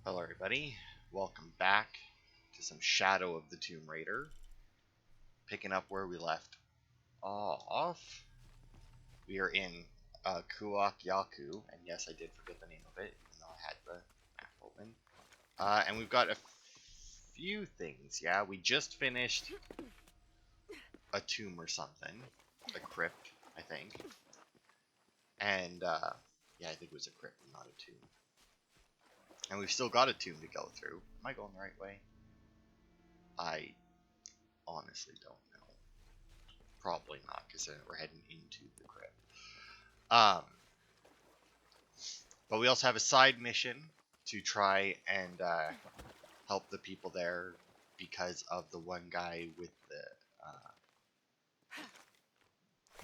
Hello everybody, welcome back to some Shadow of the Tomb Raider. Picking up where we left off. We are in Kuak Yaku, and yes, I did forget the name of it, even though I had the map open. And we've got a few things, yeah? We just finished a tomb or something, a crypt, I think. And, yeah, I think it was a crypt, not a tomb. And we've still got a tomb to go through. Am I going the right way? I honestly don't know. Probably not, because then we're heading into the crypt. But we also have a side mission to try and help the people there because of the one guy with the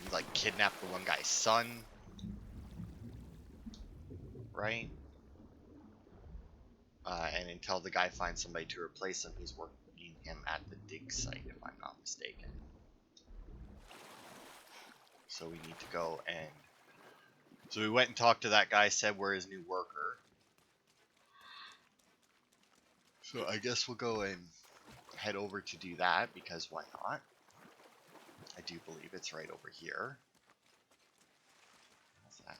he like kidnapped the one guy's son, right? And until the guy finds somebody to replace him, he's working him at the dig site, if I'm not mistaken. So we need to go and... So we went and talked to that guy, said we're his new worker. So I guess we'll go and head over to do that, because why not? I do believe it's right over here. What's that?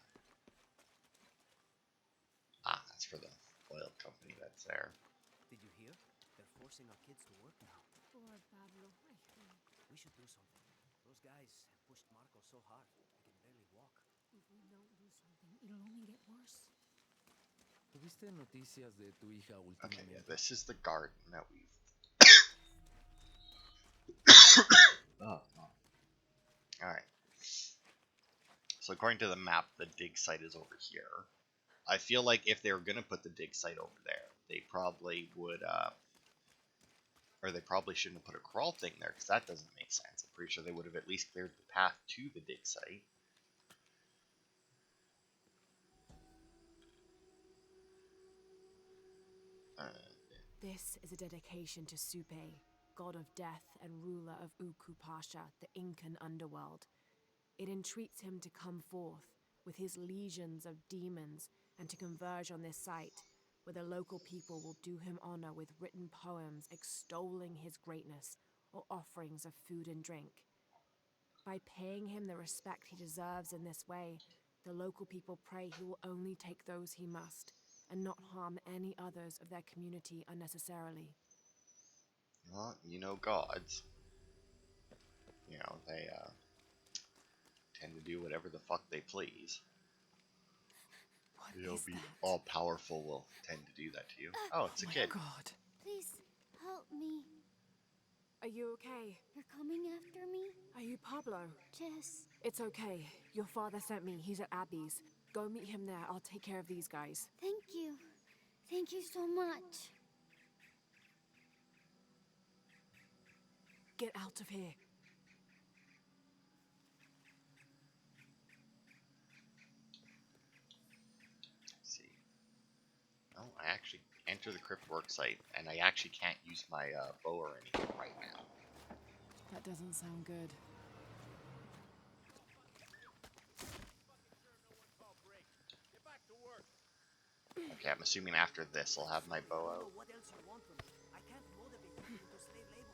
Ah, that's for the oil company that's there. Did you hear? They're forcing our kids to work now. Poor Pablo. We should do something. Those guys have pushed Marco so hard, he can barely walk. If we don't do something, it'll only get worse. ¿Tuviste noticias de tu hija últimamente? Okay, yeah, this is the garden that we've... oh. Alright. So according to the map, the dig site is over here. I feel like if they were going to put the dig site over there, they probably would, or they probably shouldn't have put a crawl thing there, because that doesn't make sense. I'm pretty sure they would have at least cleared the path to the dig site. This is a dedication to Supe, god of death and ruler of Uku Pasha, the Incan underworld. It entreats him to come forth with his legions of demons and to converge on this site, where the local people will do him honor with written poems extolling his greatness or offerings of food and drink. By paying him the respect he deserves in this way, the local people pray he will only take those he must, and not harm any others of their community unnecessarily. Well, you know gods. You know, they, tend to do whatever the fuck they please. What You'll is be that? all-powerful will tend to do that to you. Oh, it's a kid. God. Please, help me. Are you okay? You're coming after me? Are you Pablo? Jess. It's okay. Your father sent me. He's at Abby's. Go meet him there. I'll take care of these guys. Thank you. Thank you so much. Get out of here. Let's see. Oh, I actually enter the crypt work site, and I actually can't use my bow or anything right now. That doesn't sound good. Okay, I'm assuming after this I'll have my bow out. What else you want from me? I can't motivate people to slave labor.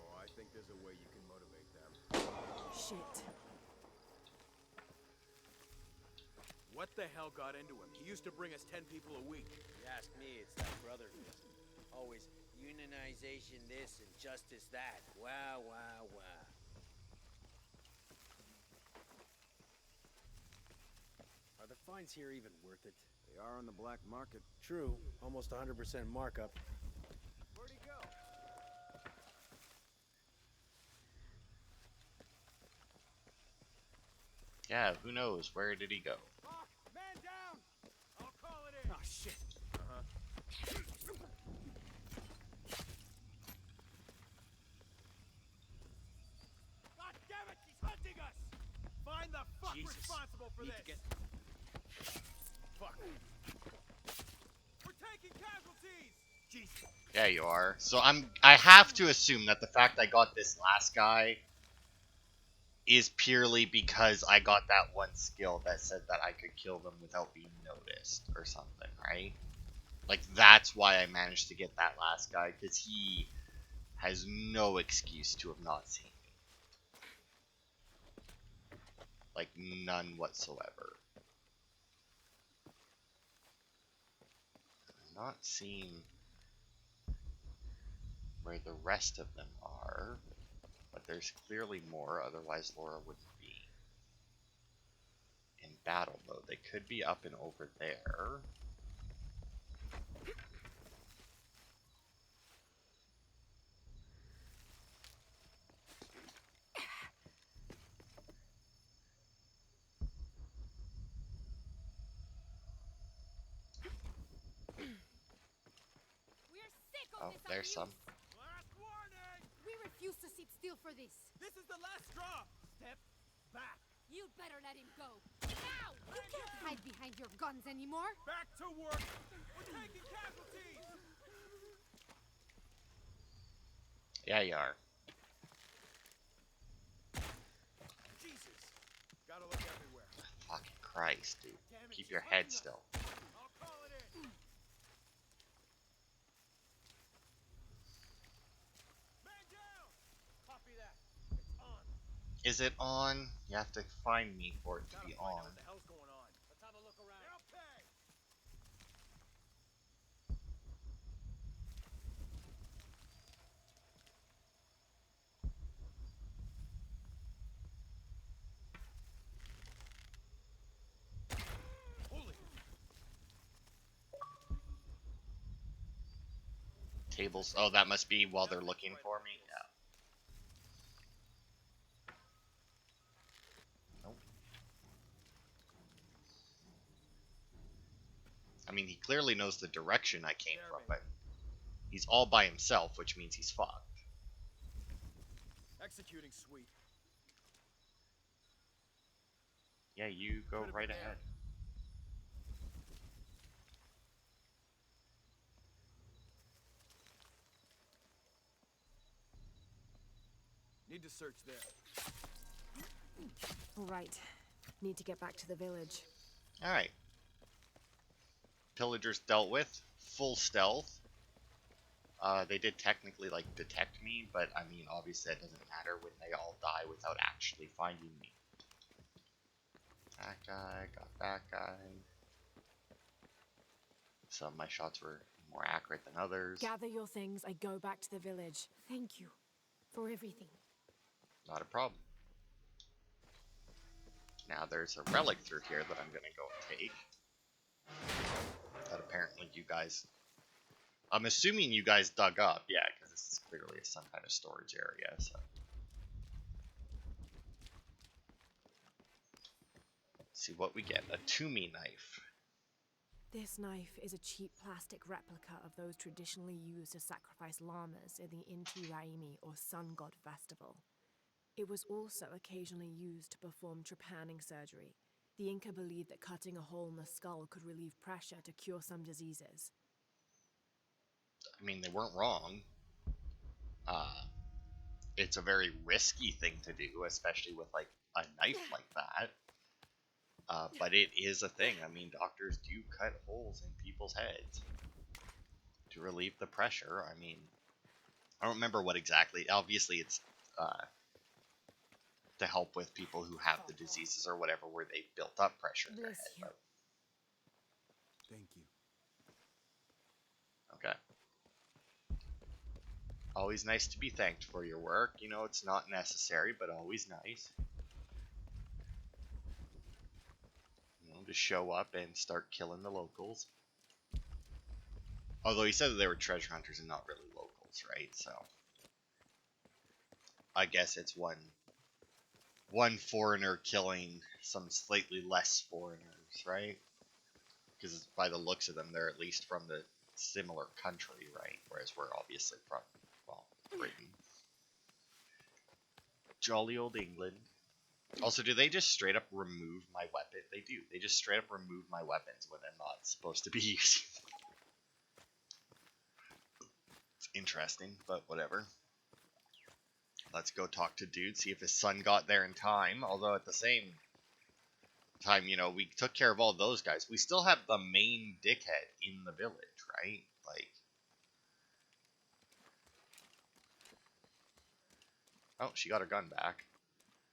Oh, I think there's a way you can motivate them. Shit. What the hell got into him? He used to bring us 10 people a week. You ask me, it's that brotherhood. Always unionization this and justice that. Wow, wow, wow. Are the fines here even worth it? They are on the black market. True, almost 100% markup. Where'd he go? Yeah, who knows? Where did he go? Man down! I'll call it in. Oh, shit. God damn it! He's hunting us! Find the fuck Jesus. responsible for Need this! to get... Fuck. We're taking casualties! Jesus. Yeah, you are. So I have to assume that the fact I got this last guy, is purely because I got that one skill that said that I could kill them without being noticed or something, right? Like, that's why I managed to get that last guy, because he has no excuse to have not seen me. Like, none whatsoever. I'm not seeing where the rest of them are, but there's clearly more, otherwise Laura wouldn't be in battle mode. They could be up and over there. We're sick Oh, there's some. Last warning! We refuse to sit still for this. This is the last straw! Step back! You'd better let him go. Now! You can't hide behind your guns anymore. Back to work! We're taking casualties! Yeah, you are. Jesus! Gotta look everywhere. Fucking Christ, dude. Damn it, Keep she's your head hunting us. still. I'll call it in. Man down! Copy that. It's on. Is it on? You have to find me for it to Gotta be find out on. what the hell's going on. Let's have a look around. Okay. Holy! Tables. Oh, that must be while they're looking for me? Yeah. Nope. I mean, he clearly knows the direction I came from, but he's all by himself, which means he's fucked. Executing suite. Yeah, you go Could've right been there. ahead. Need to search there. All right. Need to get back to the village. Alright. Pillagers dealt with. Full stealth. They did technically, like, detect me, but, I mean, obviously that doesn't matter when they all die without actually finding me. That guy, got that guy. Some of my shots were more accurate than others. Gather your things. I go back to the village. Thank you for everything. Not a problem. Now there's a relic through here that I'm gonna go take. That apparently you guys... I'm assuming you guys dug up, yeah, because this is clearly some kind of storage area, so... Let's see what we get. A Toomey knife. This knife is a cheap plastic replica of those traditionally used to sacrifice llamas in the Inti Raymi or Sun God Festival. It was also occasionally used to perform trepanning surgery. The Inca believed that cutting a hole in the skull could relieve pressure to cure some diseases. I mean, they weren't wrong. It's a very risky thing to do, especially with, like, a knife like that. But it is a thing. I mean, doctors do cut holes in people's heads to relieve the pressure. I mean, I don't remember what exactly. Obviously, it's to help with people who have the diseases or whatever, where they've built up pressure in their Bless head. you. Thank you. Okay. Always nice to be thanked for your work. You know, it's not necessary, but always nice. You know, to show up and start killing the locals. Although he said that they were treasure hunters and not really locals, right? So I guess it's one foreigner killing some slightly less foreigners, right? Because by the looks of them, they're at least from the similar country, right? Whereas we're obviously from, well, Britain. Jolly old England. Also, do they just straight up remove my weapon? They do. They just straight up remove my weapons when I'm not supposed to be using them. It's interesting, but whatever. let's go talk to dude, see if his son got there in time. Although at the same time, you know, we took care of all those guys. We still have the main dickhead in the village, right? Like, oh, she got her gun back.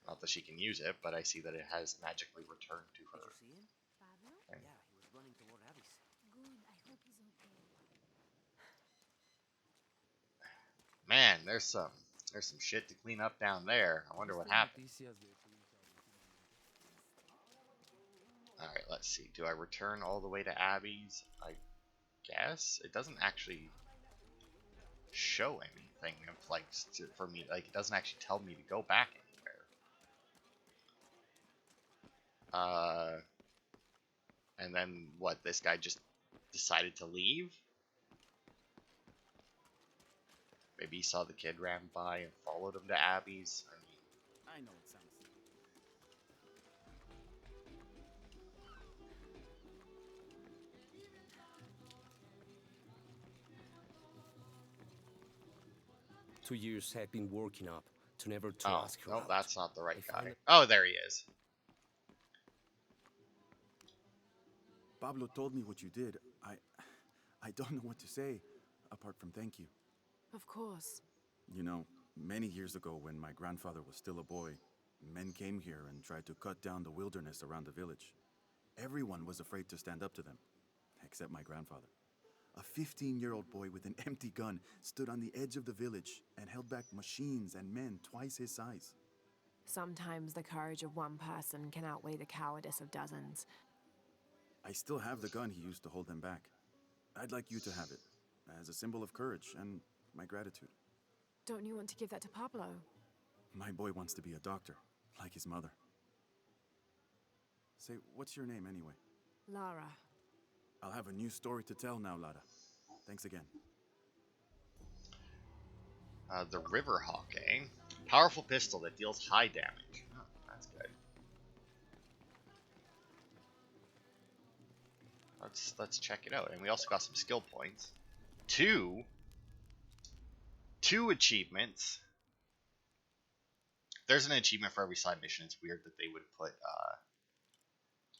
Not that she can use it, but I see that it has magically returned to Did her. you see him? Pablo? Okay. Yeah, he was running toward Abby's. Good. I hope he's okay. Man, there's some shit to clean up down there. I wonder what happened. Alright, let's see. Do I return all the way to Abby's? I guess. It doesn't actually show anything of, like, for me. Like, it doesn't actually tell me to go back anywhere. And then what? This guy just decided to leave? Maybe he saw the kid ran by and followed him to Abby's. I mean, I know it sounds silly. 2 years had been working up to never to oh, ask her no, out. that's not the right I guy. finally- Oh, there he is. Pablo told me what you did. I don't know what to say, apart from thank you. Of course. You know, many years ago when my grandfather was still a boy, men came here and tried to cut down the wilderness around the village. Everyone was afraid to stand up to them, except my grandfather. A 15-year-old boy with an empty gun stood on the edge of the village and held back machines and men twice his size. Sometimes the courage of one person can outweigh the cowardice of dozens. I still have the gun he used to hold them back. I'd like you to have it, as a symbol of courage and my gratitude. Don't you want to give that to Pablo? My boy wants to be a doctor, like his mother. Say, what's your name anyway? Lara. I'll have a new story to tell now, Lara. Thanks again. The River Hawk, eh? Powerful pistol that deals high damage. Oh, that's good. Let's check it out. And we also got some skill points. Two achievements. There's an achievement for every side mission. It's weird that they would put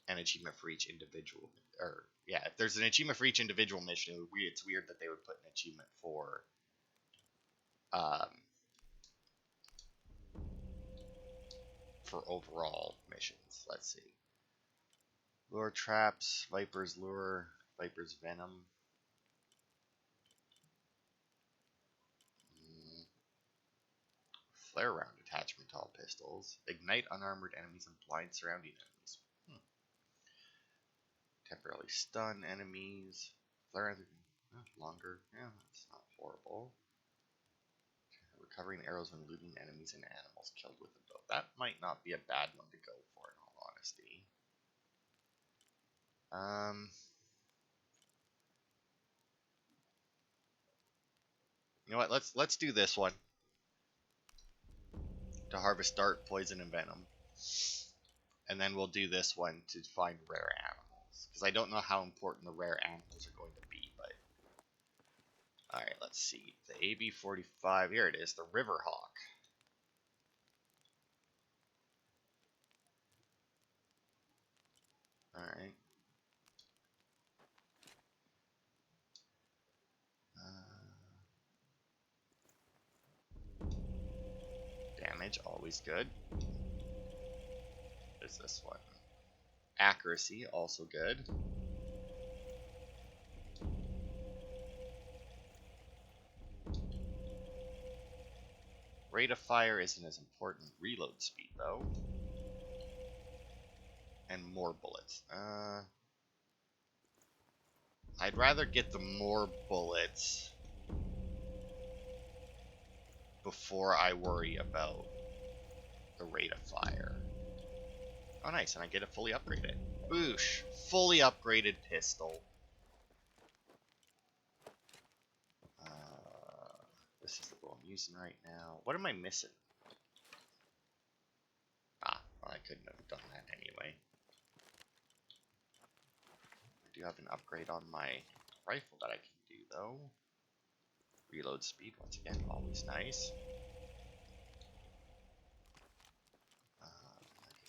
an achievement for each individual. Or yeah, if there's an achievement for each individual mission, it's weird that they would put an achievement for overall missions. Let's see. Lure traps, Viper's lure, Viper's venom. Flare round attachment to all pistols. Ignite unarmored enemies and blind surrounding enemies. Temporarily stun enemies. Flare longer. Yeah, that's not horrible. Recovering arrows when looting enemies and animals killed with a bow. That might not be a bad one to go for, in all honesty. You know what? Let's do this one. To harvest dart, poison, and venom. And then we'll do this one to find rare animals. Because I don't know how important the rare animals are going to be, but... Alright, let's see. The AB-45, here it is, the River Hawk. Alright. Damage, always good. What is this one? Accuracy, also good. Rate of fire isn't as important. Reload speed, though. And more bullets. I'd rather get the more bullets before I worry about the rate of fire. Oh, nice, and I get it fully upgraded. Boosh! Fully upgraded pistol. This is the bow I'm using right now. What am I missing? Ah, well, I couldn't have done that anyway. I do have an upgrade on my rifle that I can do, though. Reload speed, once again, always nice.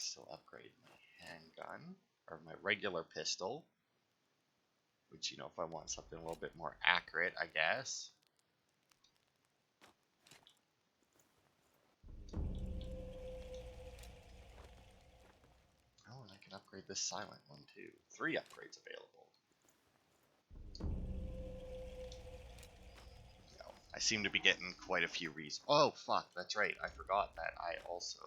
still upgrade my handgun, or my regular pistol. Which, you know, if I want something a little bit more accurate, I guess. Oh, and I can upgrade this silent one too. 3 upgrades available. No, I seem to be getting quite a few reasons. Oh, fuck, that's right. I forgot that I also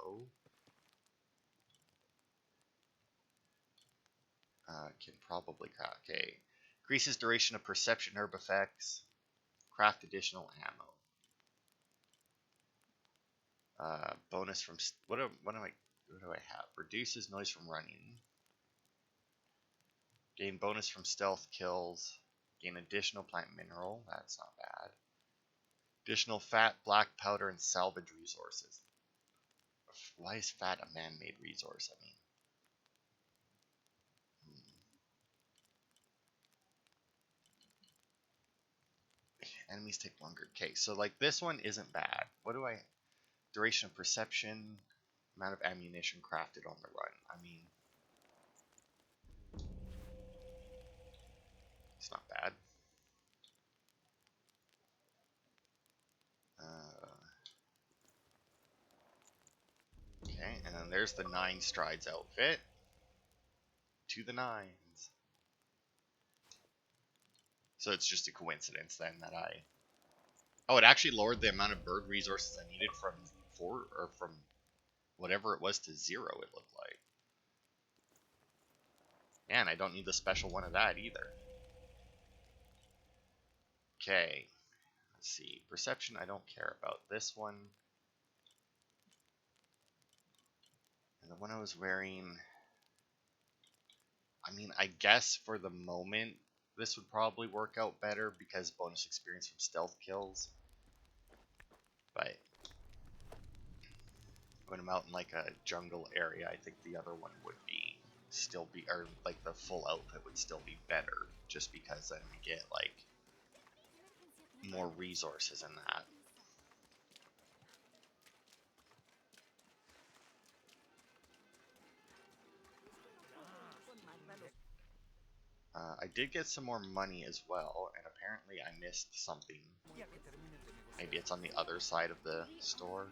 can probably craft. Okay. Increases duration of perception herb effects. Craft additional ammo. Bonus from what do I have? Reduces noise from running. Gain bonus from stealth kills. Gain additional plant mineral. That's not bad. Additional fat, black powder, and salvage resources. Why is fat a man-made resource? I mean, enemies take longer. Okay, so like this one isn't bad. What do I? Duration of perception, amount of ammunition crafted on the run. I mean, it's not bad. Okay, and then there's the 9 strides outfit. To the 9s. So it's just a coincidence then that I... Oh, it actually lowered the amount of bird resources I needed from 4, or from whatever it was to 0, it looked like. Man, I don't need the special one of that either. Okay. Let's see. Perception, I don't care about. This one. And the one I was wearing... I mean, I guess for the moment, this would probably work out better because bonus experience from stealth kills. But when I'm out in like a jungle area, I think the other one would or like the full outfit would still be better, just because then we get like more resources in that. I did get some more money as well, and apparently I missed something. Maybe it's on the other side of the store.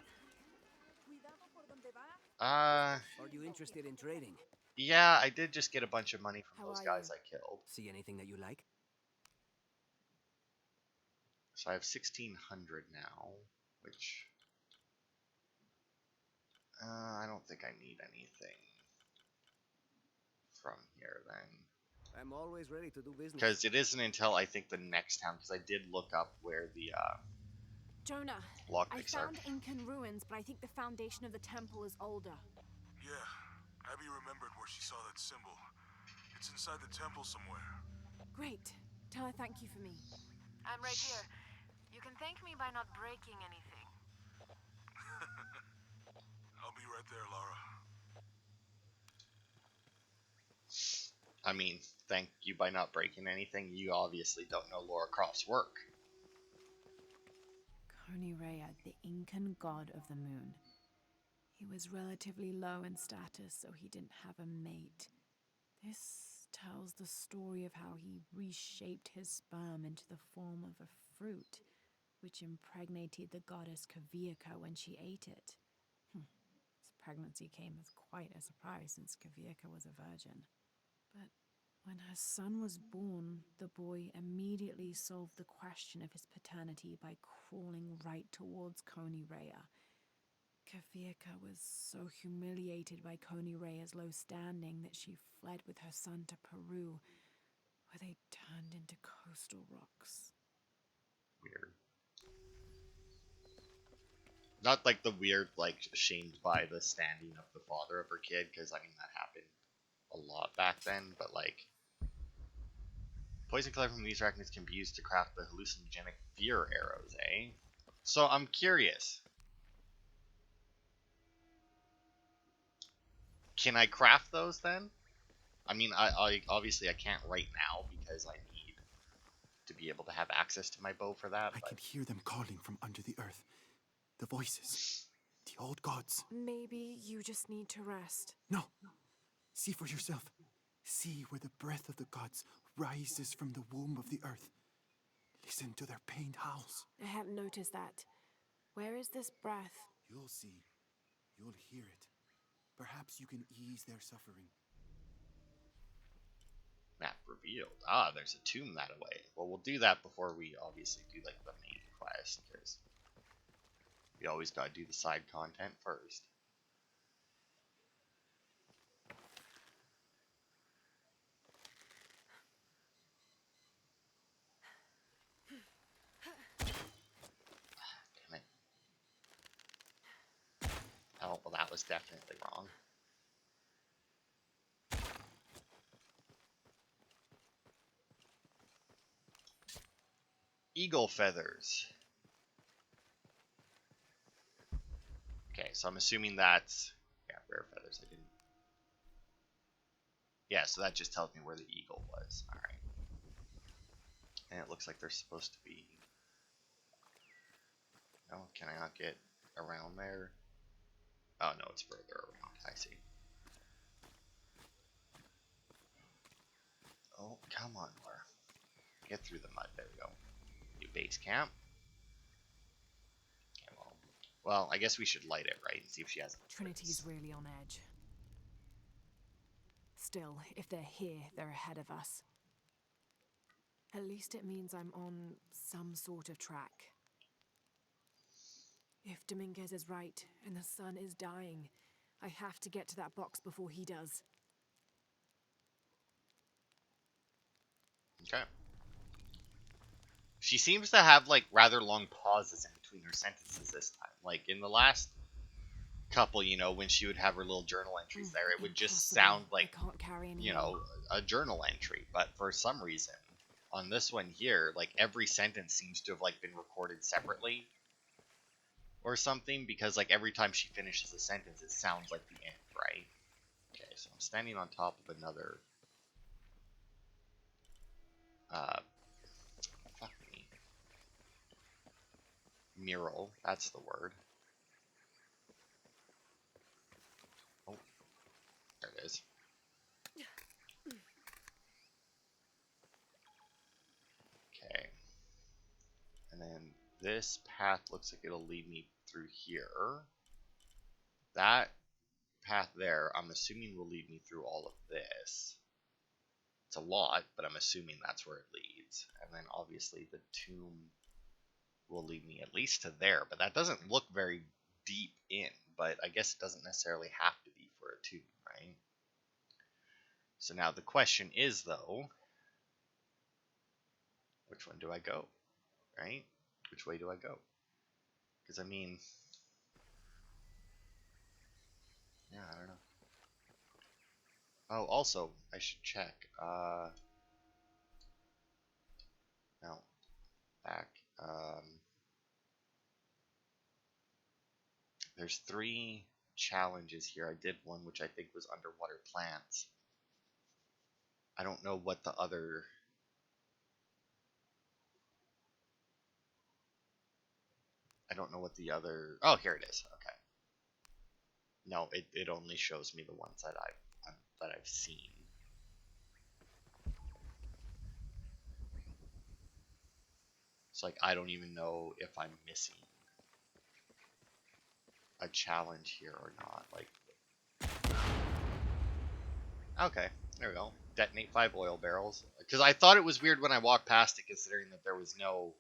Are you interested in trading? Yeah, I did just get a bunch of money from those guys I killed. See anything that you like? So I have 1,600 now, which... I don't think I need anything from here then. I'm always ready to do business. Because it isn't until I think the next town, because I did look up where the Jonah, I lockpicks are. found Incan ruins, but I think the foundation of the temple is older. Yeah, Abby remembered where she saw that symbol. It's inside the temple somewhere. Great. Tell her thank you for me. I'm right here. You can thank me by not breaking anything. I'll be right there, Lara. I mean, thank you by not breaking anything. You obviously don't know Lara Croft's work. Koni Rea, the Incan god of the moon. He was relatively low in status, so he didn't have a mate. This tells the story of how he reshaped his sperm into the form of a fruit, which impregnated the goddess Kavika when she ate it. His pregnancy came as quite a surprise since Kavika was a virgin. But when her son was born, the boy immediately solved the question of his paternity by crawling right towards Koni Rea. Kavika was so humiliated by Koni Rea's low standing that she fled with her son to Peru, where they turned into coastal rocks. Weird. Not like the weird, like, shamed by the standing of the father of her kid, because, I mean, that happened a lot back then, but, like, poison color from these arachnids can be used to craft the hallucinogenic fear arrows, eh? So, I'm curious. Can I craft those, then? I mean, I obviously I can't right now, because I need to be able to have access to my bow for that, I but... can hear them calling from under the earth. The voices. The old gods. Maybe you just need to rest. No. See for yourself. See where the breath of the gods rises from the womb of the earth. Listen to their pained howls. I hadn't noticed that. Where is this breath? You'll see. You'll hear it. Perhaps you can ease their suffering. Map revealed. Ah, there's a tomb that away. Well, we'll do that before we obviously do like the main quest, because we always gotta do the side content first. Damn it. Oh, well, that was definitely wrong. Eagle feathers. Okay, so I'm assuming that's... Yeah, rare feathers. I didn't... Yeah, so that just tells me where the eagle was. Alright. And it looks like they're supposed to be... Oh, can I not get around there? Oh, no, it's further around. I see. Oh, come on, Lara. Get through the mud. There we go. New base camp. Okay, well, I guess we should light it, right? And see if she has any Trinity's tricks. really on edge. Still, if they're here, they're ahead of us. At least it means I'm on some sort of track. If Dominguez is right, and the sun is dying, I have to get to that box before he does. Okay. She seems to have, like, rather long pauses in between her sentences this time. Like, in the last couple, you know, when she would have her little journal entries there, it would just sound like, I can't carry any you more. know, a journal entry. But for some reason, on this one here, like, every sentence seems to have, like, been recorded separately or something, because, like, every time she finishes a sentence, it sounds like the end, right? Okay, so I'm standing on top of another... fuck me. Mural, that's the word. Oh, there it is. Okay. And then this path looks like it'll lead me through here. That path there, I'm assuming will lead me through all of this. It's a lot, but I'm assuming that's where it leads. And then obviously the tomb will lead me at least to there, but that doesn't look very deep in, but I guess it doesn't necessarily have to be for a tomb, right? So now the question is, though, which one do I go, right? Which way do I go? Because, I mean, yeah, I don't know. Oh, also, I should check. No, back. There's 3 challenges here. I did one which I think was underwater plants. I don't know what the other... I don't know what the other... Oh, here it is. Okay. No, it only shows me the ones that I've seen. It's like I don't even know if I'm missing a challenge here or not. Like, okay, there we go. Detonate 5 oil barrels. Because I thought it was weird when I walked past it, considering that there was no...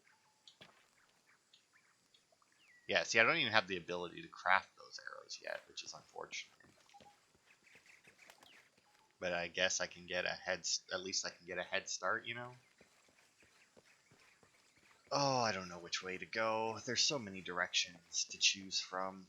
Yeah, see, I don't even have the ability to craft those arrows yet, which is unfortunate. But I guess I can get a at least I can get a head start, you know? Oh, I don't know which way to go. There's so many directions to choose from.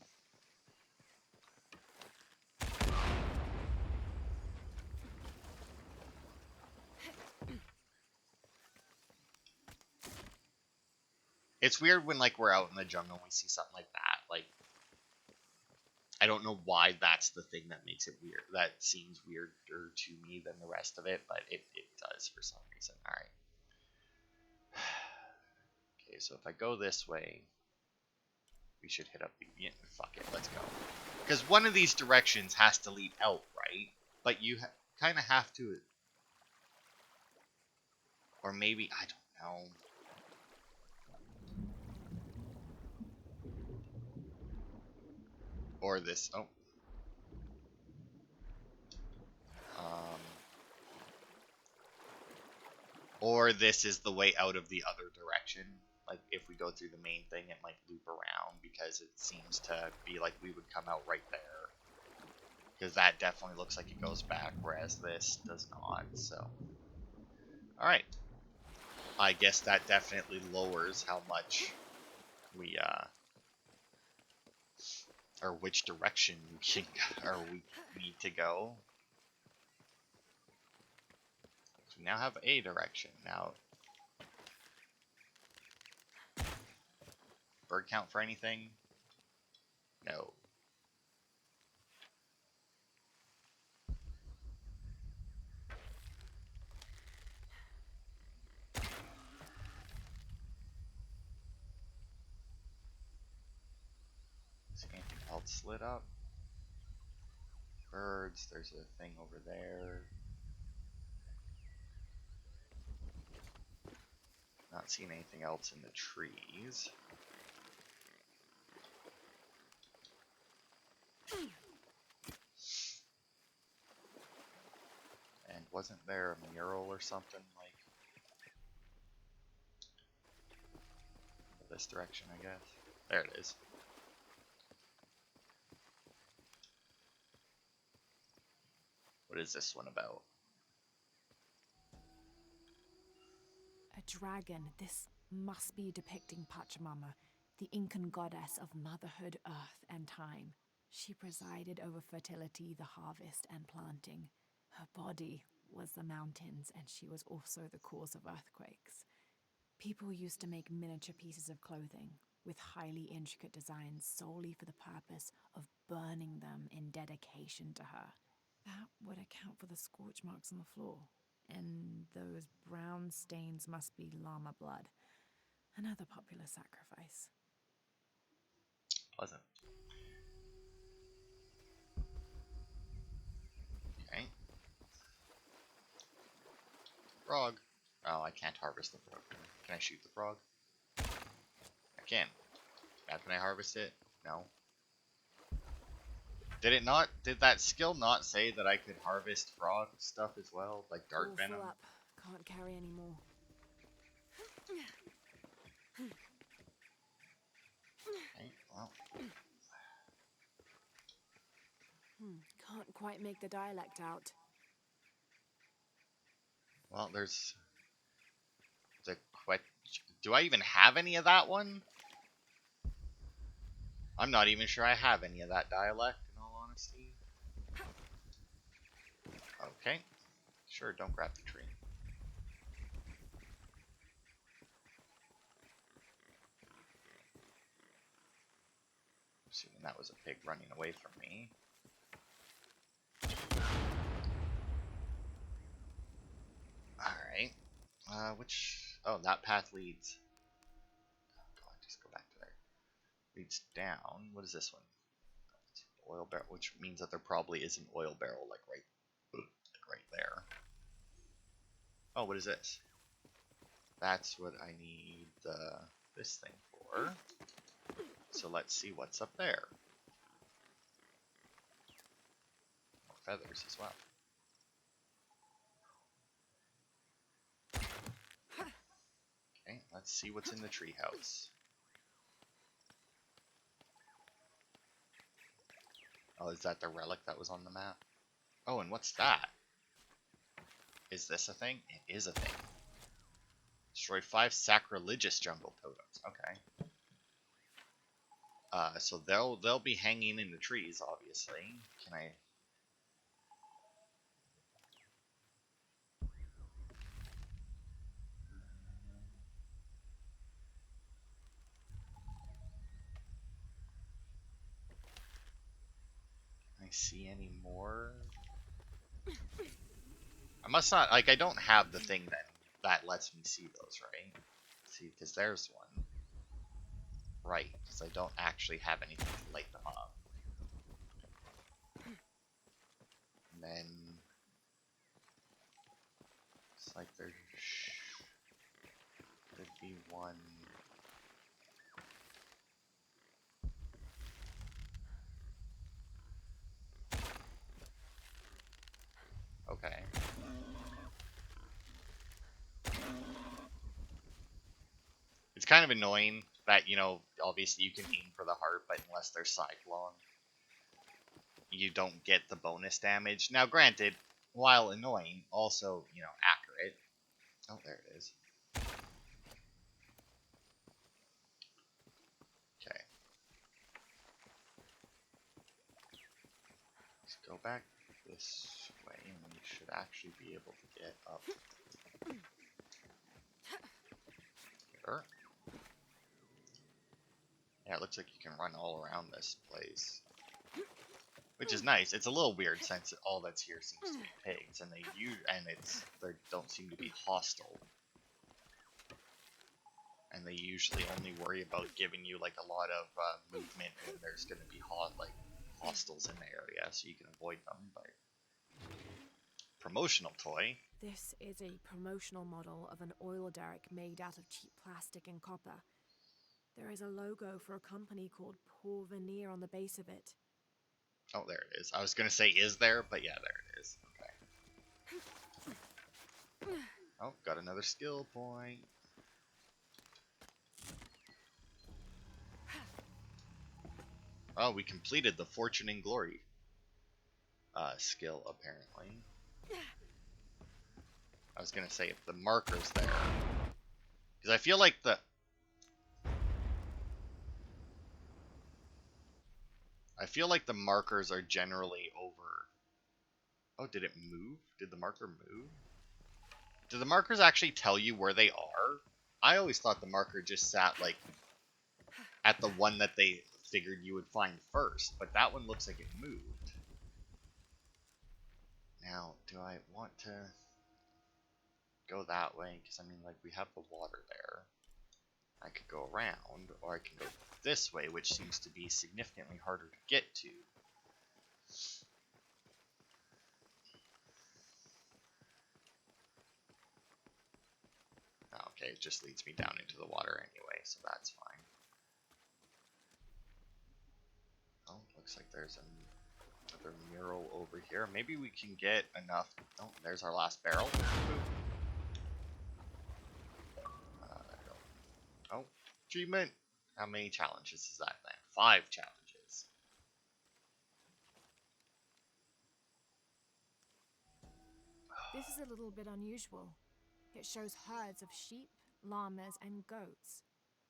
It's weird when, like, we're out in the jungle and we see something like that. Like, I don't know why that's the thing that makes it weird. That seems weirder to me than the rest of it, but it does for some reason. Alright. Okay, so if I go this way... We should hit up the... Yeah, fuck it, let's go. Because one of these directions has to lead out, right? But you kind of have to... Or maybe, I don't know. Or this, oh. Or this is the way out of the other direction. Like, if we go through the main thing, it might loop around, because it seems to be like we would come out right there. Because that definitely looks like it goes back, whereas this does not, so. Alright. I guess that definitely lowers how much we, or which direction we can, or we need to go. So we now have a direction. Now, bird count for anything? No. Is anything else lit up? Birds, there's a thing over there. Not seeing anything else in the trees. And wasn't there a mural or something like this direction, I guess? There it is. What is this one about? A dragon. This must be depicting Pachamama, the Incan goddess of motherhood, earth, and time. She presided over fertility, the harvest, and planting. Her body was the mountains, and she was also the cause of earthquakes. People used to make miniature pieces of clothing with highly intricate designs solely for the purpose of burning them in dedication to her. That would account for the scorch marks on the floor. And those brown stains must be llama blood. Another popular sacrifice. Pleasant. Okay. Frog. Oh, I can't harvest the frog. Can I shoot the frog? I can. Now can I harvest it? No. Did it not? Did that skill not say that I could harvest frog stuff as well? Like dart All venom? full up. Can't carry any more. Okay, well. Can't quite make the dialect out. Well, there's the question. Do I even have any of that one? I'm not even sure I have any of that dialect, in all honesty. Okay. Sure, don't grab the tree. Assuming that was a pig running away from me. Alright. Which... Oh, that path leads... Oh god, just go back to there. Leads down. What is this one? Oil barrel, which means that there probably is an oil barrel, like right there. Oh, what is this? That's what I need this thing for. So let's see what's up there. More feathers as well. Okay, let's see what's in the treehouse. Oh, is that the relic that was on the map? Oh, and what's that? Is this a thing? It is a thing. Destroy 5 sacrilegious jungle totems. Okay. So they'll be hanging in the trees, obviously. Can I see any more? I must not, like, I don't have the thing that lets me see those, right? See, because there's one. Right, because I don't actually have anything to light them up. And then... It's like there should be one... Okay. It's kind of annoying that, you know, obviously you can aim for the heart, but unless they're side-blown, you don't get the bonus damage. Now, granted, while annoying, also, you know, accurate. Oh, there it is. Okay. Let's go back this way, and we should actually be able to get up here. Yeah, it looks like you can run all around this place. Which is nice. It's a little weird since all that's here seems to be pigs, and they don't seem to be hostile. And they usually only worry about giving you like a lot of movement when there's going to be hostiles in the area, so you can avoid them. But promotional toy. This is a promotional model of an oil derrick made out of cheap plastic and copper. There is a logo for a company called Pour Veneer on the base of it. Oh, there it is. I was going to say is there, but yeah, there it is. Okay. Oh, got another skill point. Oh, we completed the Fortune and Glory skill, apparently. I was gonna say if the marker's there, because I feel like the markers are generally over. Oh, did it move? Did the marker move? Do the markers actually tell you where they are? I always thought the marker just sat like at the one that they figured you would find first, but that one looks like it moved. Now, do I want to go that way? Because, I mean, like, we have the water there. I could go around, or I can go this way, which seems to be significantly harder to get to. Okay, it just leads me down into the water anyway, so that's fine. Oh, looks like there's another mural over here. Maybe we can get enough... Oh, there's our last barrel. Oh, achievement. How many challenges is that then? 5 challenges. This is a little bit unusual. It shows herds of sheep, llamas, and goats.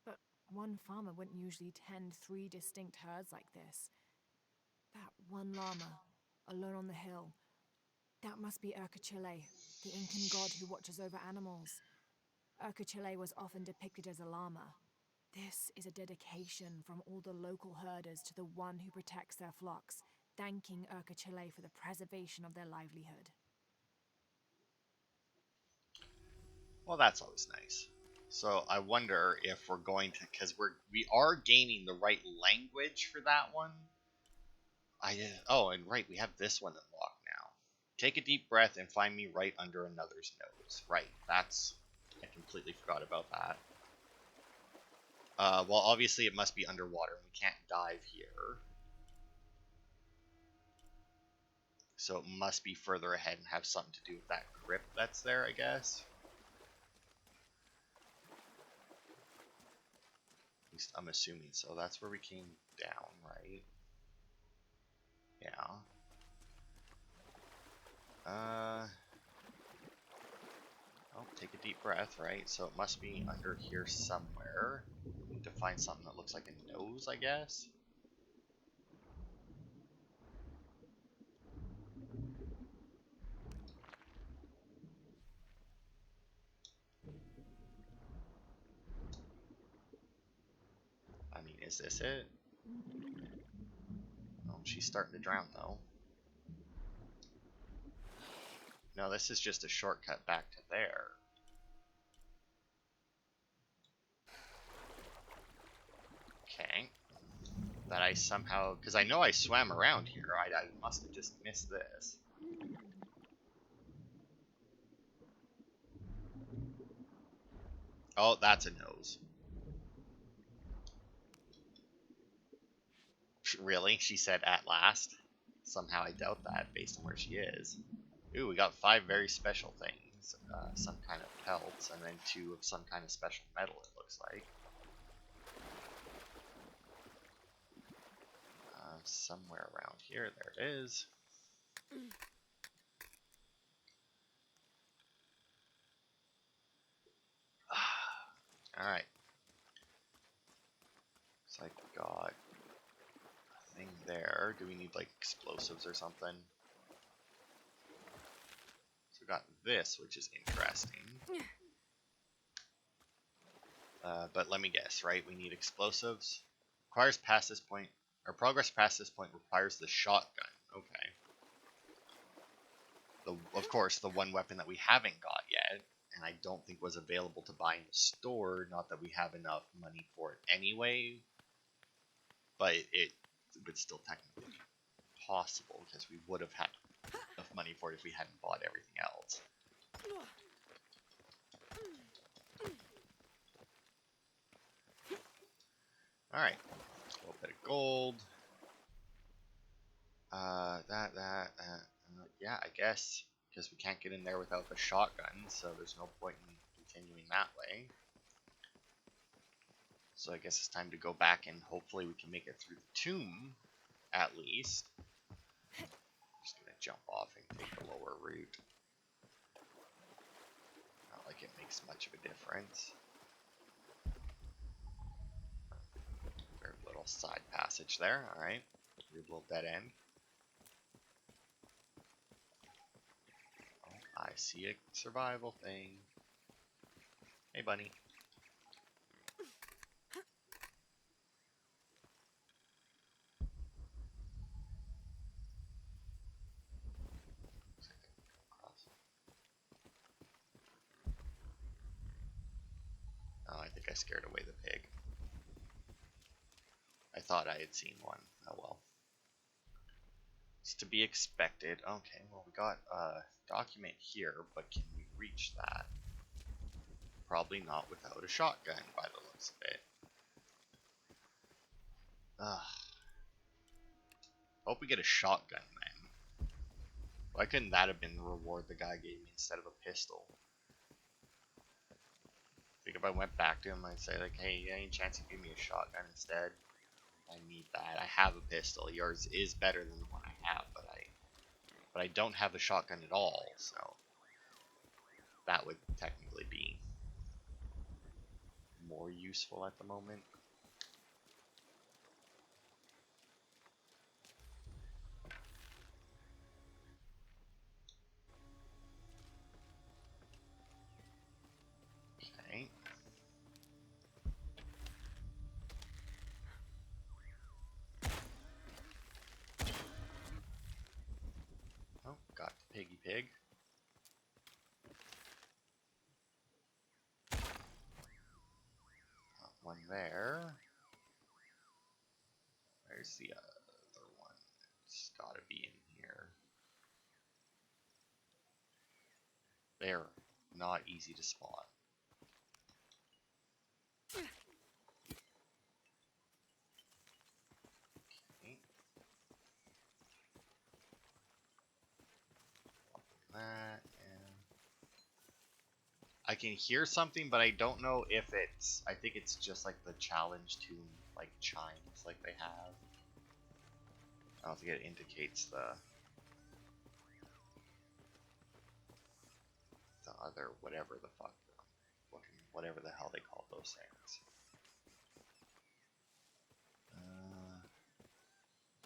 But one farmer wouldn't usually tend 3 distinct herds like this. That one llama, alone on the hill, that must be Urkachile, the Incan god who watches over animals. Urkachile was often depicted as a llama. This is a dedication from all the local herders to the one who protects their flocks, thanking Urkachile for the preservation of their livelihood. Well, that's always nice. So I wonder if we're going to, because we are gaining the right language for that one. Oh, and right, we have this one unlocked now. Take a deep breath and find me right under another's nose. Right, I completely forgot about that. Well, obviously it must be underwater. We can't dive here. So it must be further ahead and have something to do with that crypt that's there, I guess. At least I'm assuming so. That's where we came down, right? Yeah. Oh, take a deep breath, right? So it must be under here somewhere. Need to find something that looks like a nose, I guess. I mean, is this it? Oh, she's starting to drown, though. No, this is just a shortcut back to there. I somehow... Because I know I swam around here. I must have just missed this. Oh, that's a nose. Really? She said at last? Somehow I doubt that based on where she is. Ooh, we got 5 very special things. Some kind of pelts, and then 2 of some kind of special metal, it looks like. Somewhere around here, there it is. Alright. Looks like we got a thing there. Do we need like explosives or something? So we got this, which is interesting. But let me guess, right? We need explosives. Requires past this point, or progress past this point requires the shotgun. Okay. Of course, the one weapon that we haven't got yet, and I don't think was available to buy in the store. Not that we have enough money for it anyway, but it would still technically be possible because we would have had enough money for it if we hadn't bought everything else. Alright, a little bit of gold. Yeah, I guess, because we can't get in there without the shotgun, so there's no point in continuing that way. So I guess it's time to go back and hopefully we can make it through the tomb, at least. I'm just gonna jump off and take the lower route. Not like it makes much of a difference. Very little side passage there, alright. Weird little dead end. Oh, I see a survival thing. Hey, bunny. Oh, I think I scared away the pig. I thought I had seen one. Oh well. It's to be expected. Okay, well we got a document here, but can we reach that? Probably not without a shotgun by the looks of it. Ugh. Hope we get a shotgun then. Why couldn't that have been the reward the guy gave me instead of a pistol? I think if I went back to him, I'd say like, hey, any chance you give me a shotgun instead? I need that. I have a pistol. Yours is better than the one I have, but I don't have a shotgun at all, so that would technically be more useful at the moment. Okay. Oh, got the piggy pig. Got one there. Where's the other one? It's gotta be in here. They're not easy to spot. Okay. That and I can hear something, but I don't know if it's. I think it's just like the challenge tune, like chimes, like they have. I don't think it indicates the other whatever the fuck, whatever the hell they call those things.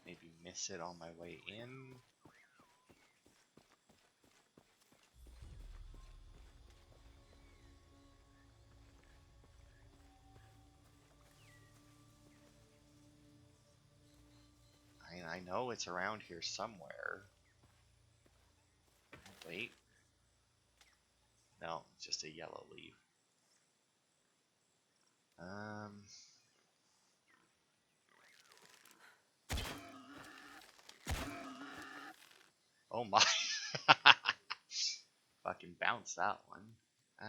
Maybe miss it on my way in. I know it's around here somewhere. Wait. No, it's just a yellow leaf. Oh my. Fucking bounce that one. No.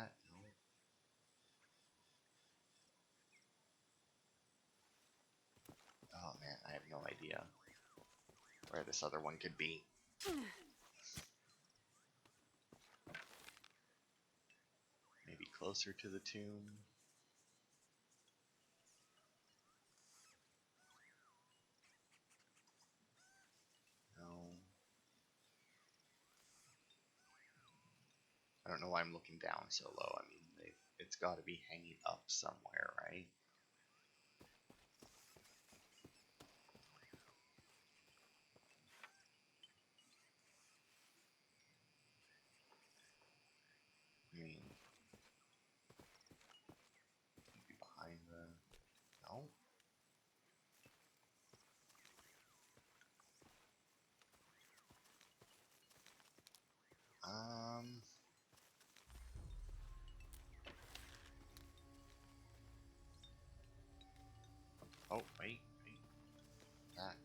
Oh man, I have no idea where this other one could be. Maybe closer to the tomb. No. I don't know why I'm looking down so low. I mean, it's got to be hanging up somewhere, right? I mean, maybe behind the... No? Oh, wait. That...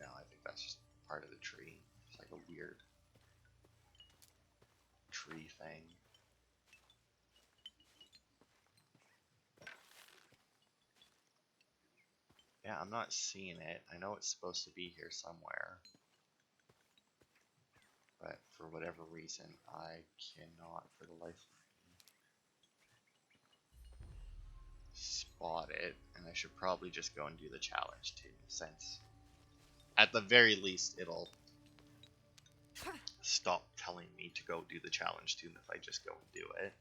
No, I think that's just part of the tree. It's like a weird tree thing. Yeah, I'm not seeing it. I know it's supposed to be here somewhere. But for whatever reason, I cannot, for the life of me, spot it. And I should probably just go and do the challenge too, since at the very least it'll stop telling me to go do the challenge too if I just go and do it.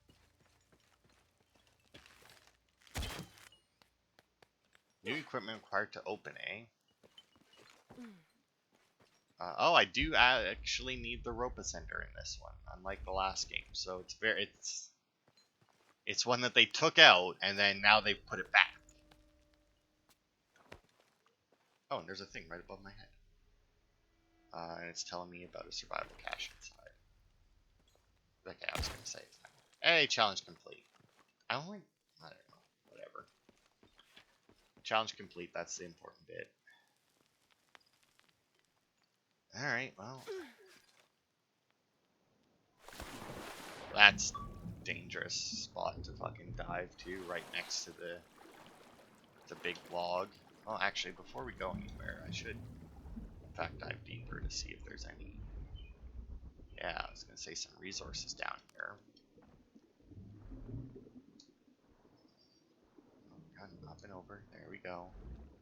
New equipment required to open, eh? Oh, I do actually need the rope ascender in this one, unlike the last game. So it's one that they took out and then now they've put it back. Oh, and there's a thing right above my head. And it's telling me about a survival cache inside. Okay, I was gonna say it's not. Hey, challenge complete. I don't know, whatever. Challenge complete, that's the important bit. Alright, well. That's dangerous spot to fucking dive to, right next to the big log. Well, actually, before we go anywhere, I should, in fact, dive deeper to see if there's any... Yeah, I was gonna say some resources down here. Up and over. There we go.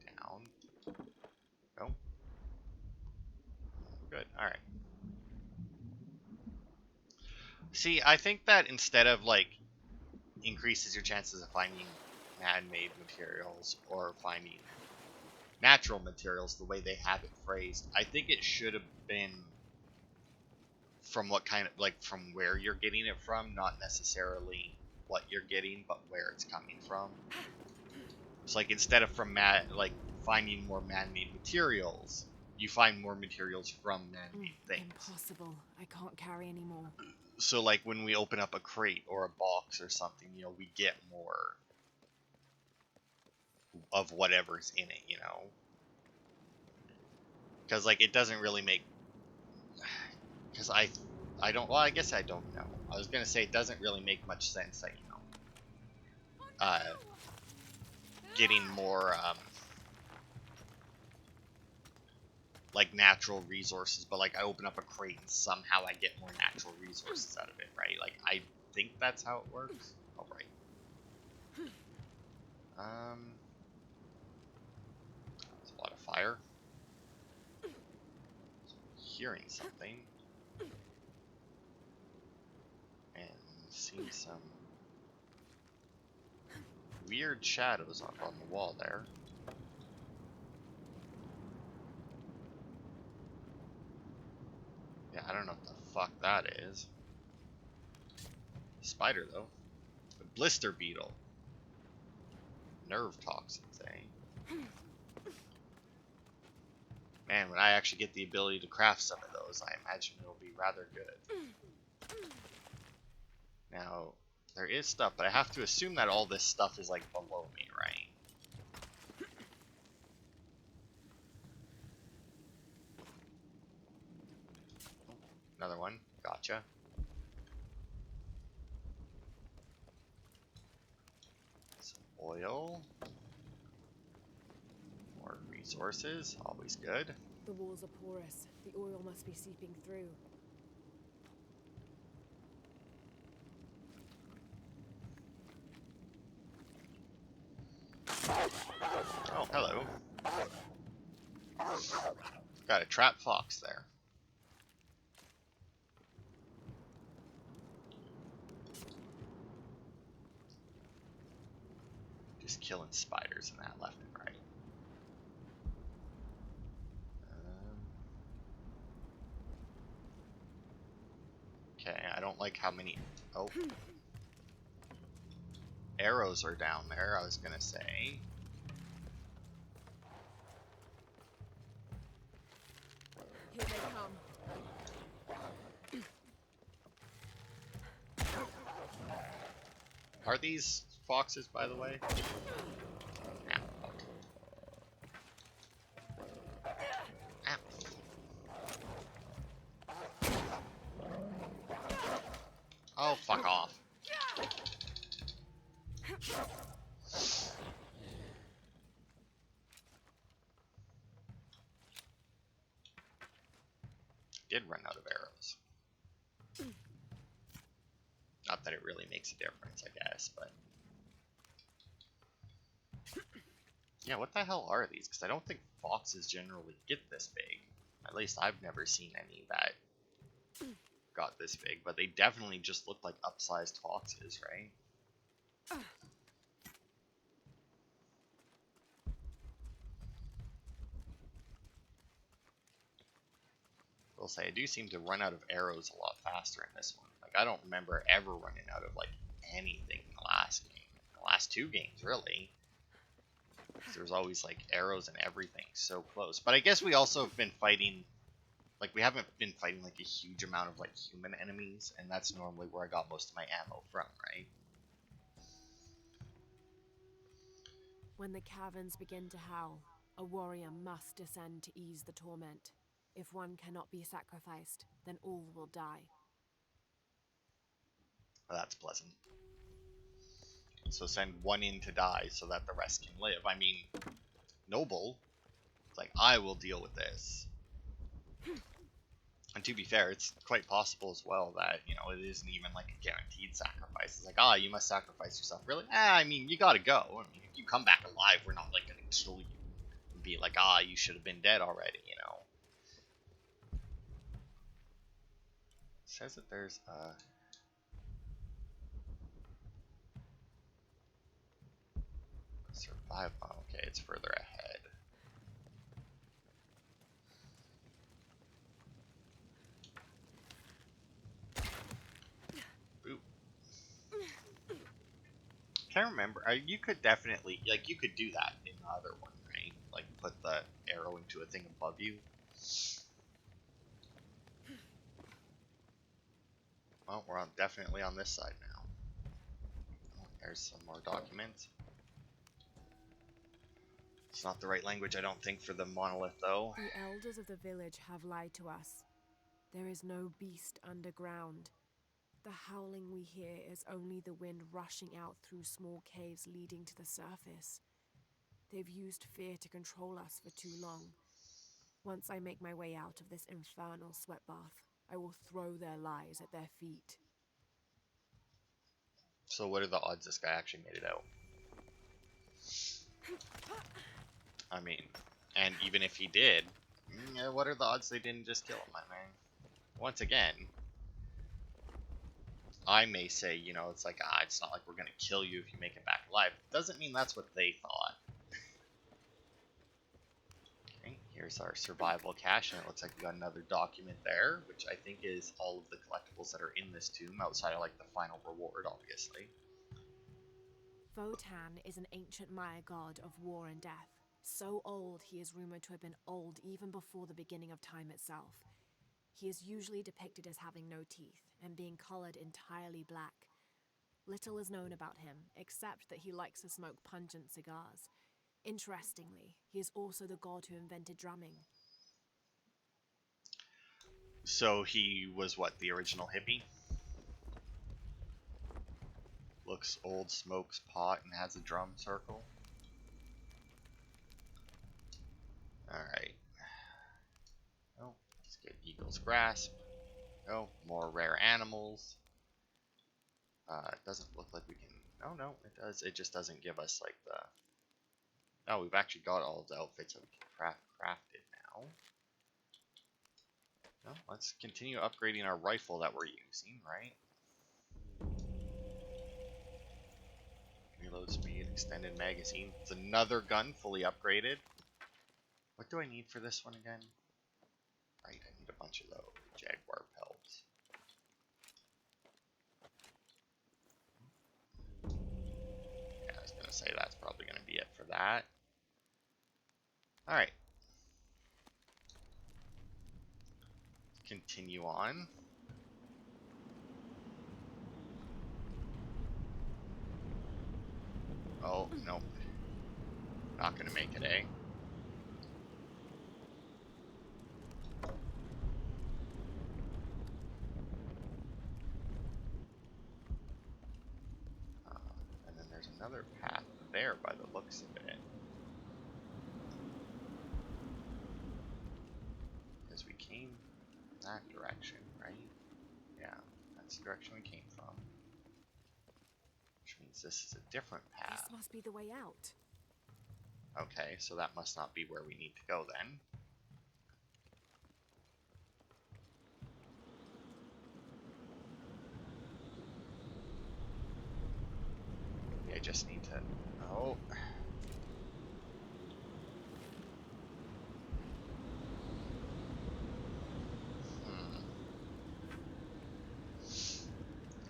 Down. Nope. Good. Alright. See, I think that instead of, like, increases your chances of finding man-made materials or finding natural materials the way they have it phrased, I think it should have been from what kind of, like, from where you're getting it from, not necessarily what you're getting, but where it's coming from. It's like instead of from finding more man-made materials, you find more materials from man-made things. Impossible. I can't carry anymore. So like when we open up a crate or a box or something, you know, we get more of whatever's in it, you know. Because like it doesn't really make, because I don't, well, I guess I don't know. I was gonna say it doesn't really make much sense that, you know, getting more like natural resources, but like I open up a crate and somehow I get more natural resources out of it, right? Like I think that's how it works. All right. There's a lot of fire. Hearing something and seeing some weird shadows up on the wall there. Yeah, I don't know what the fuck that is. Spider though. A blister beetle. Nerve toxins, eh? Man, when I actually get the ability to craft some of those, I imagine it'll be rather good. Now, there is stuff, but I have to assume that all this stuff is like below me, right? Another one. Gotcha. Some oil. More resources. Always good. The walls are porous. The oil must be seeping through. Oh, hello. Got a trap fox there. Just killing spiders in that left and right. Okay, I don't like how many... Oh. Arrows are down there, I was gonna say. Here they come. Are these foxes, by the way? Yeah. Oh, fuck off. Did run out of arrows. Not that it really makes a difference, I guess, but... Yeah, what the hell are these? Because I don't think foxes generally get this big. At least I've never seen any that got this big, but they definitely just look like upsized foxes, right? Will say I do seem to run out of arrows a lot faster in this one. Like I don't remember ever running out of like anything in the last game. The last two games, really. There's always like arrows and everything so close. But I guess we also have been fighting, like we haven't been fighting like a huge amount of like human enemies, and that's normally where I got most of my ammo from, right? When the caverns begin to howl, a warrior must descend to ease the torment. If one cannot be sacrificed, then all will die. Well, that's pleasant. So send one in to die so that the rest can live. I mean, noble. It's like, I will deal with this. And to be fair, it's quite possible as well that, you know, it isn't even like a guaranteed sacrifice. It's like, you must sacrifice yourself. Really? I mean, you gotta go. I mean, if you come back alive, we're not like gonna kill you and be like, you should have been dead already, you know? It says that there's survive. Oh, okay, it's further ahead. Boop. Can't remember. You could definitely, like, you could do that in the other one, right? Like, put the arrow into a thing above you. Well, we're definitely on this side now. Oh, there's some more documents. It's not the right language, I don't think, for the monolith, though. The elders of the village have lied to us. There is no beast underground. The howling we hear is only the wind rushing out through small caves leading to the surface. They've used fear to control us for too long. Once I make my way out of this infernal sweat bath, I will throw their lies at their feet. So what are the odds this guy actually made it out? I mean, and even if he did, what are the odds they didn't just kill him? I mean, once again, I may say, you know, it's like, it's not like we're gonna kill you if you make it back alive. Doesn't mean that's what they thought. Okay, here's our survival cache, and it looks like we got another document there, which I think is all of the collectibles that are in this tomb, outside of like the final reward, obviously. Votan is an ancient Maya god of war and death. So old, he is rumored to have been old even before the beginning of time itself. He is usually depicted as having no teeth and being colored entirely black. Little is known about him, except that he likes to smoke pungent cigars. Interestingly, he is also the god who invented drumming. So he was what, the original hippie? Looks old, smokes pot, and has a drum circle. Alright. Oh, let's get Eagle's Grasp. Oh, more rare animals. It doesn't look like we can... Oh, no, it does. It just doesn't give us, like, the... Oh, we've actually got all the outfits that we can craft it now. Well, let's continue upgrading our rifle that we're using, right? Reload speed, extended magazine. It's another gun, fully upgraded. What do I need for this one again? Right, I need a bunch of those. Jaguar pelts. Yeah, I was gonna say that's probably gonna be it for that. Alright. Continue on. Oh, nope. Not gonna make it, eh? And then there's another path there by the looks of it. Because we came that direction, right? Yeah, that's the direction we came from. Which means this is a different path. This must be the way out. Okay, so that must not be where we need to go then. Maybe I just need to... Oh.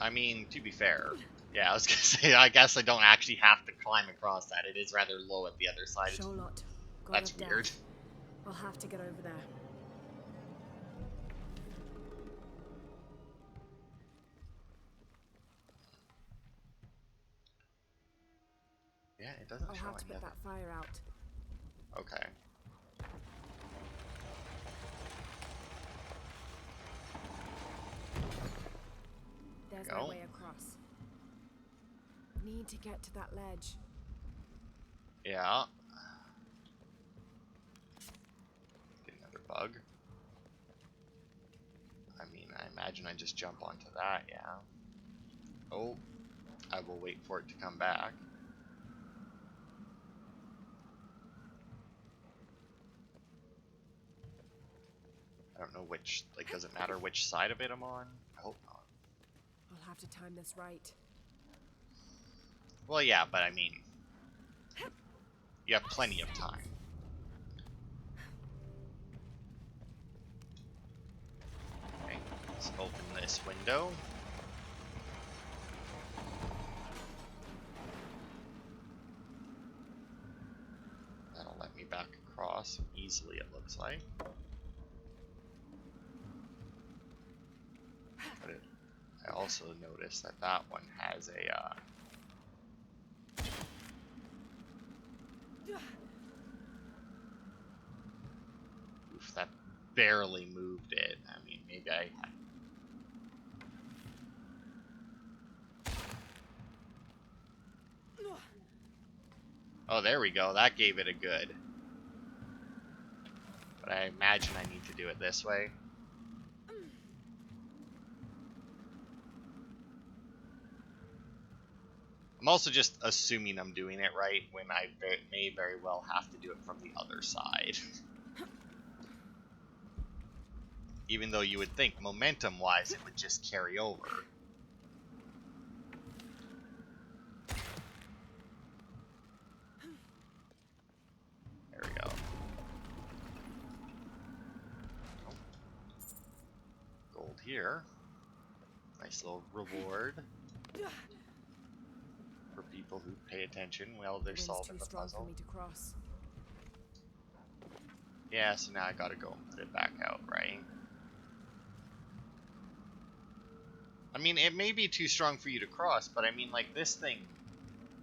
I mean, to be fair, yeah, I was gonna say, I guess I don't actually have to climb across that. It is rather low at the other side. Sholot, God That's of death. weird. I'll have to get over there. Yeah, it doesn't I'll show have to any put other. that fire out. Okay. There's Go. my way across. Need to get to that ledge. Yeah. Get another bug. I mean, I imagine I just jump onto that, yeah. Oh, I will wait for it to come back. I don't know which, like, does it matter which side of it I'm on? I hope not. I'll have to time this right. Well, yeah, but I mean, you have plenty of time. Okay, let's open this window. That'll let me back across easily, it looks like. But I also noticed that that one has a, oof, that barely moved it. I mean, maybe I... Oh, there we go. That gave it a good. But I imagine I need to do it this way. I'm also just assuming I'm doing it right when I may very well have to do it from the other side. Even though you would think momentum-wise it would just carry over. There we go. Oh. Gold here. Nice little reward. For people who pay attention while they're solving the puzzle. For me to cross. Yeah, so now I gotta go and put it back out, right? I mean, it may be too strong for you to cross, but I mean, like, this thing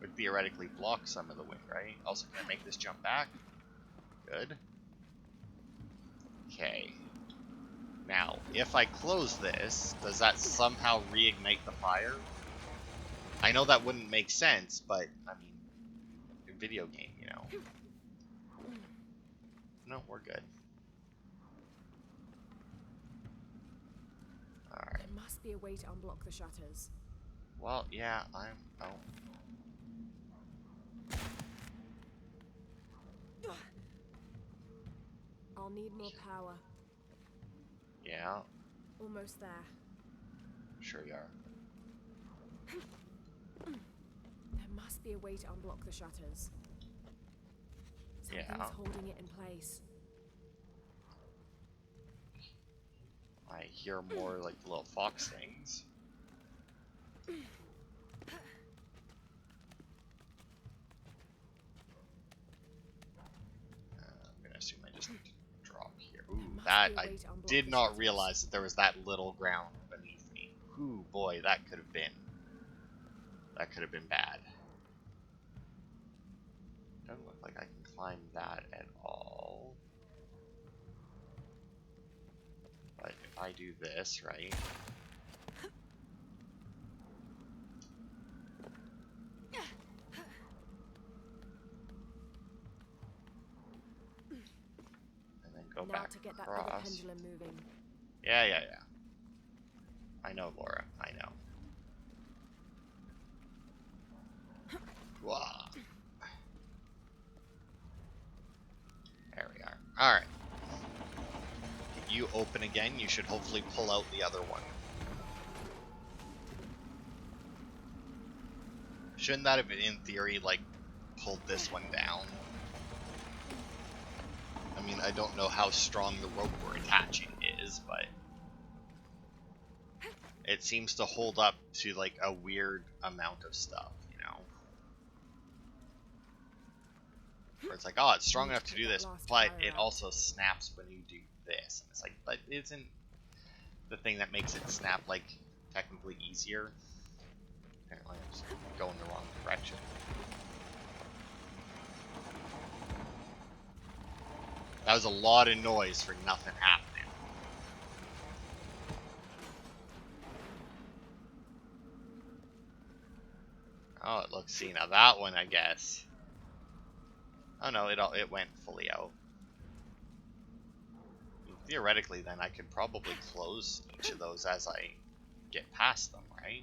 would theoretically block some of the wind, right? Also, can I make this jump back? Good. Okay. Now, if I close this, does that somehow reignite the fire? I know that wouldn't make sense, but, I mean, a video game, you know. No, we're good. Alright. There must be a way to unblock the shutters. Well, yeah, I'm... Oh. I'll need more power. Yeah, Almost there. sure you are. There must be a way to unblock the shutters. Something's Yeah. holding it in place. I hear more like little fox things. I'm gonna assume I just need to drop here. Ooh, that I did not realize that there was that little ground beneath me. Ooh, boy, that could have been bad. Doesn't look like I can climb that at all. But if I do this, right? And then go Now back to get that other across. pendulum moving. Yeah. I know, Laura. I know. Wah. There we are. Alright. You open again, you should hopefully pull out the other one. Shouldn't that have, in theory, like, pulled this one down? I mean, I don't know how strong the rope we're attaching is, but it seems to hold up to, like, a weird amount of stuff, you know? Where it's like, oh, it's strong enough to do this, but it also snaps when you do this. And it's like, but isn't the thing that makes it snap, like, technically easier? Apparently I'm just going the wrong direction. That was a lot of noise for nothing happening. Oh, it looks, see, now that one, I guess. Oh no, it went fully out. Theoretically, then, I could probably close each of those as I get past them, right?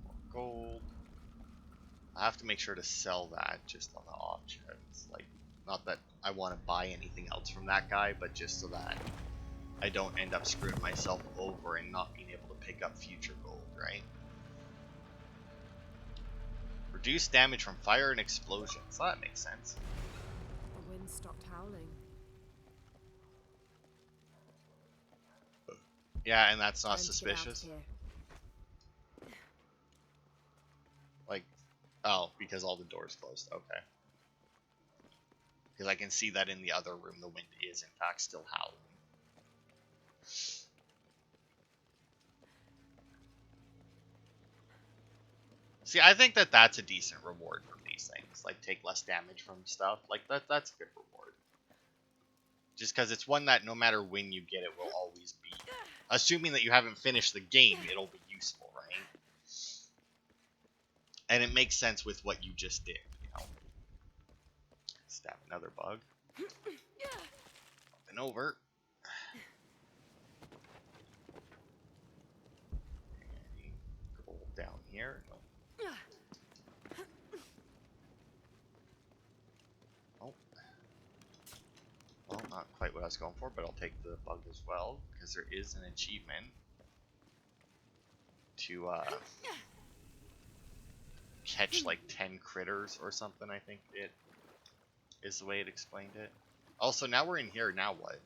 More gold. I have to make sure to sell that just on the off chance. Like, not that I want to buy anything else from that guy, but just so that I don't end up screwing myself over and not being able to pick up future gold, right? Reduce damage from fire and explosions. So that makes sense. The wind stopped howling. Yeah, and that's not Time to get out of suspicious. here. Like, oh, because all the doors closed. Okay. Because I can see that in the other room, the wind is in fact still howling. See, I think that that's a decent reward from these things. Like, take less damage from stuff. Like, that's a good reward. Just because it's one that no matter when you get it will always be. Assuming that you haven't finished the game, it'll be useful, right? And it makes sense with what you just did, you know? Stab another bug. Up and over. And gold down here. Oh. Well, not quite what I was going for, but I'll take the bug as well, because there is an achievement to catch like 10 critters or something, I think it is the way it explained it. Also, now we're in here, now what?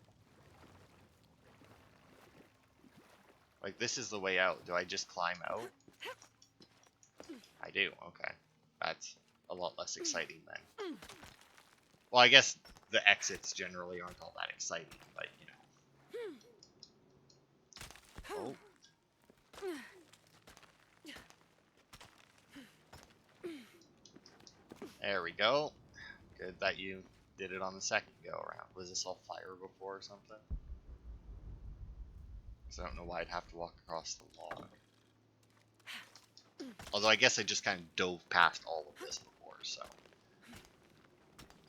Like, this is the way out. Do I just climb out? I do, okay. That's a lot less exciting then. Well, I guess the exits generally aren't all that exciting, but, you know. Oh. There we go. Good that you did it on the second go around. Was this all fire before or something? Because I don't know why I'd have to walk across the log. Although I guess I just kind of dove past all of this before, so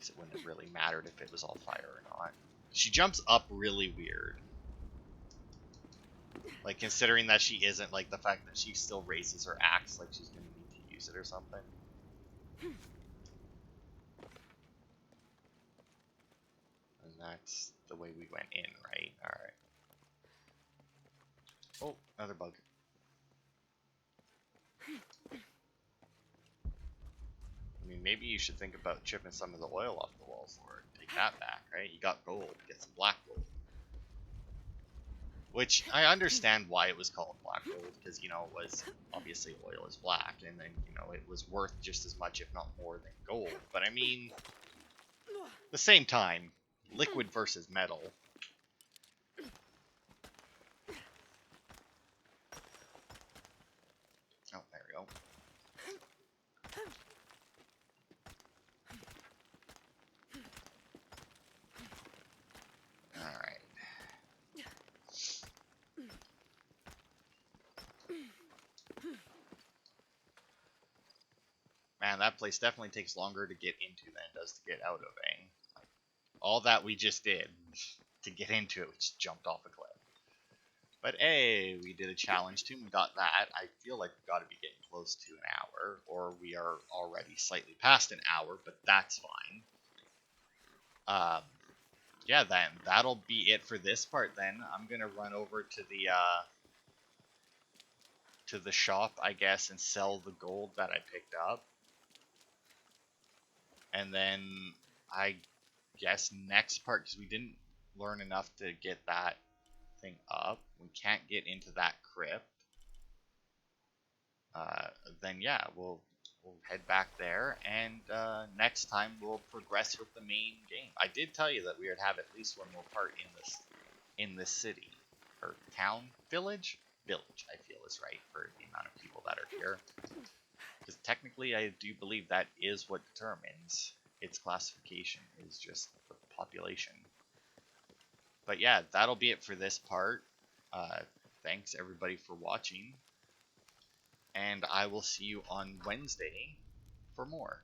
it wouldn't have really mattered if it was all fire or not. She jumps up really weird. Like, considering that she isn't, like, the fact that she still raises her axe, like she's gonna need to use it or something. And that's the way we went in, right? Alright. Oh, another bug. I mean, maybe you should think about chipping some of the oil off the wall for it. Take that back, right? You got gold. Get some black gold. Which, I understand why it was called black gold, because, you know, it was, obviously oil is black, and then, you know, it was worth just as much, if not more, than gold. But, I mean, at the same time, liquid versus metal. Oh, there we go. Alright. Man, that place definitely takes longer to get into than it does to get out of, eh? Like, all that we just did to get into it, we just jumped off a cliff. But hey, we did a challenge too, and we got that. I feel like we've got to be getting close to an hour, or we are already slightly past an hour, but that's fine. Yeah, then that'll be it for this part. Then I'm gonna run over to the shop, I guess, and sell the gold that I picked up. And then I guess next part, because we didn't learn enough to get that thing up, we can't get into that crypt. Then yeah, we'll head back there, and next time we'll progress with the main game. I did tell you that we would have at least one more part in this city or town, village. I feel is right for the amount of people that are here, because technically I do believe that is what determines its classification, is just the population. But yeah, that'll be it for this part. Thanks everybody for watching, and I will see you on Wednesday for more.